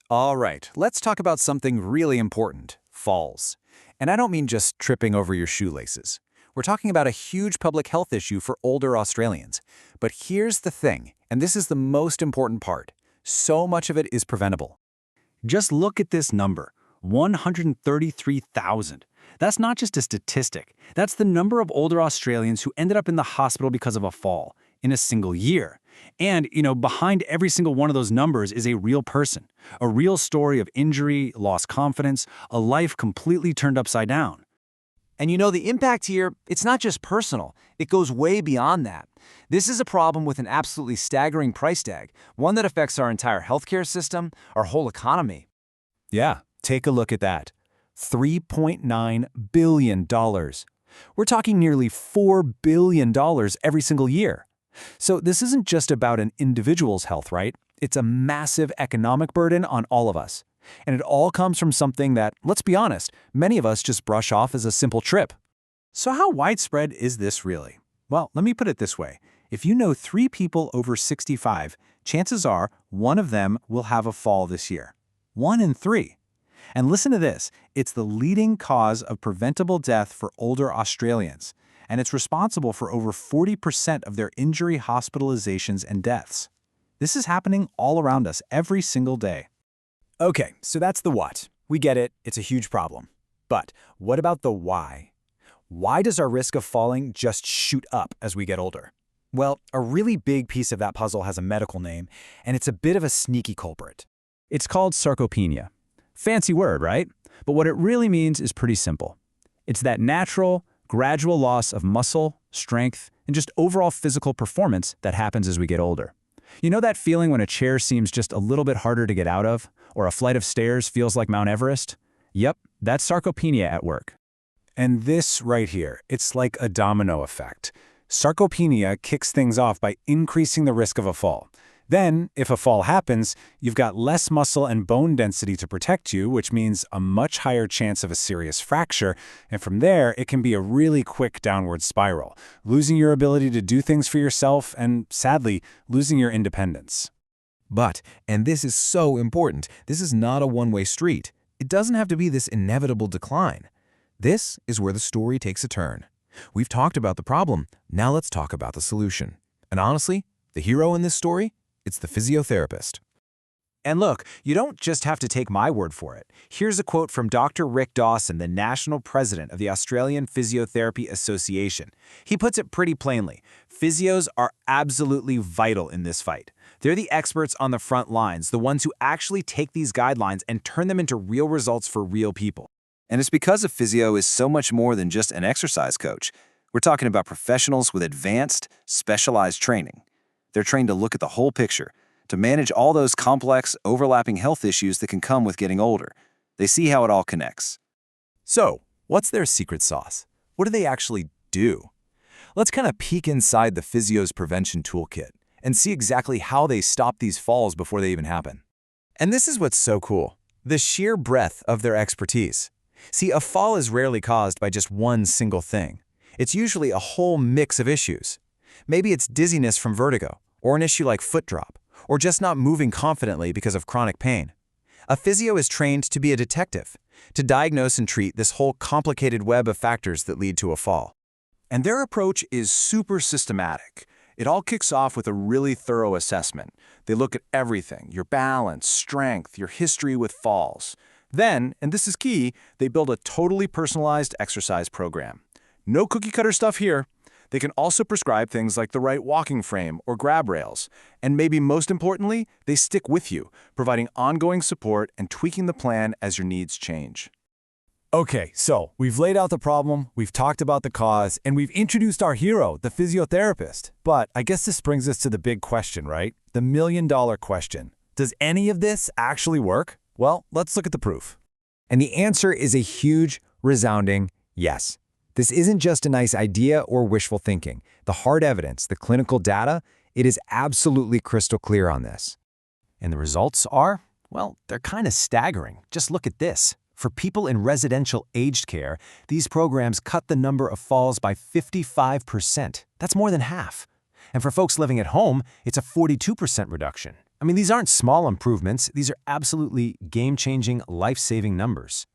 All right, let's talk about something really important, falls. And I don't mean just tripping over your shoelaces. We're talking about a huge public health issue for older Australians. But here's the thing, and this is the most important part. So much of it is preventable. Just look at this number, 133,000. That's not just a statistic. That's the number of older Australians who ended up in the hospital because of a fall in a single year. And, behind every single one of those numbers is a real person, a real story of injury, lost confidence, a life completely turned upside down. And the impact here, it's not just personal. It goes way beyond that. This is a problem with an absolutely staggering price tag, one that affects our entire healthcare system, our whole economy. Yeah, take a look at that. $3.9 billion. We're talking nearly $4 billion every single year. So this isn't just about an individual's health, right? It's a massive economic burden on all of us. And it all comes from something that, let's be honest, many of us just brush off as a simple trip. So how widespread is this really? Well, let me put it this way. If you know 3 people over 65, chances are one of them will have a fall this year. 1 in 3. And listen to this, it's the leading cause of preventable death for older Australians, and it's responsible for over 40% of their injury hospitalizations and deaths. This is happening all around us every single day. Okay, so that's the what. We get it, it's a huge problem. But what about the why? Why does our risk of falling just shoot up as we get older? Well, a really big piece of that puzzle has a medical name, and it's a bit of a sneaky culprit. It's called sarcopenia. Fancy word, right? But what it really means is pretty simple. It's that natural, gradual loss of muscle, strength, and just overall physical performance that happens as we get older. You know that feeling when a chair seems just a little bit harder to get out of, or a flight of stairs feels like Mount Everest? Yep, that's sarcopenia at work. And this right here, it's like a domino effect. Sarcopenia kicks things off by increasing the risk of a fall. Then, if a fall happens, you've got less muscle and bone density to protect you, which means a much higher chance of a serious fracture, and from there, it can be a really quick downward spiral, losing your ability to do things for yourself and, sadly, losing your independence. But, and this is so important, this is not a one-way street. It doesn't have to be this inevitable decline. This is where the story takes a turn. We've talked about the problem, now let's talk about the solution. And honestly, the hero in this story? It's the physiotherapist. And look, you don't just have to take my word for it. Here's a quote from Dr. Rick Dawson, the national president of the Australian Physiotherapy Association. He puts it pretty plainly. Physios are absolutely vital in this fight. They're the experts on the front lines, the ones who actually take these guidelines and turn them into real results for real people. And it's because a physio is so much more than just an exercise coach. We're talking about professionals with advanced, specialized training. They're trained to look at the whole picture, to manage all those complex, overlapping health issues that can come with getting older. They see how it all connects. So, what's their secret sauce? What do they actually do? Let's kind of peek inside the physio's prevention toolkit and see exactly how they stop these falls before they even happen. And this is what's so cool, the sheer breadth of their expertise. See, a fall is rarely caused by just one single thing. It's usually a whole mix of issues. Maybe it's dizziness from vertigo, or an issue like foot drop, or just not moving confidently because of chronic pain. A physio is trained to be a detective, to diagnose and treat this whole complicated web of factors that lead to a fall. And their approach is super systematic. It all kicks off with a really thorough assessment. They look at everything, your balance, strength, your history with falls. Then, and this is key, they build a totally personalized exercise program. No cookie-cutter stuff here. They can also prescribe things like the right walking frame or grab rails. And maybe most importantly, they stick with you, providing ongoing support and tweaking the plan as your needs change. Okay, so we've laid out the problem, we've talked about the cause, and we've introduced our hero, the physiotherapist. But I guess this brings us to the big question, right? The million-dollar question. Does any of this actually work? Well, let's look at the proof. And the answer is a huge, resounding yes. This isn't just a nice idea or wishful thinking. The hard evidence, the clinical data, it is absolutely crystal clear on this. And the results are, well, they're kind of staggering. Just look at this. For people in residential aged care, these programs cut the number of falls by 55%. That's more than half. And for folks living at home, it's a 42% reduction. I mean, these aren't small improvements. These are absolutely game-changing, life-saving numbers.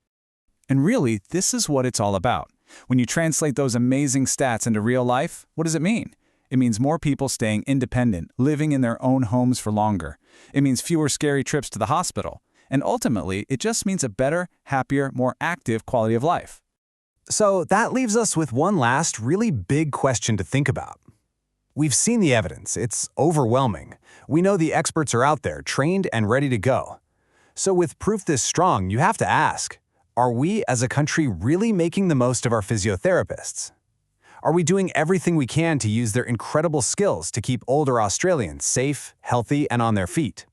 And really, this is what it's all about. When you translate those amazing stats into real life, what does it mean? It means more people staying independent, living in their own homes for longer. It means fewer scary trips to the hospital. And ultimately, it just means a better, happier, more active quality of life. So that leaves us with one last really big question to think about. We've seen the evidence. It's overwhelming. We know the experts are out there, trained and ready to go. So with proof this strong, you have to ask, are we as a country really making the most of our physiotherapists? Are we doing everything we can to use their incredible skills to keep older Australians safe, healthy, and on their feet?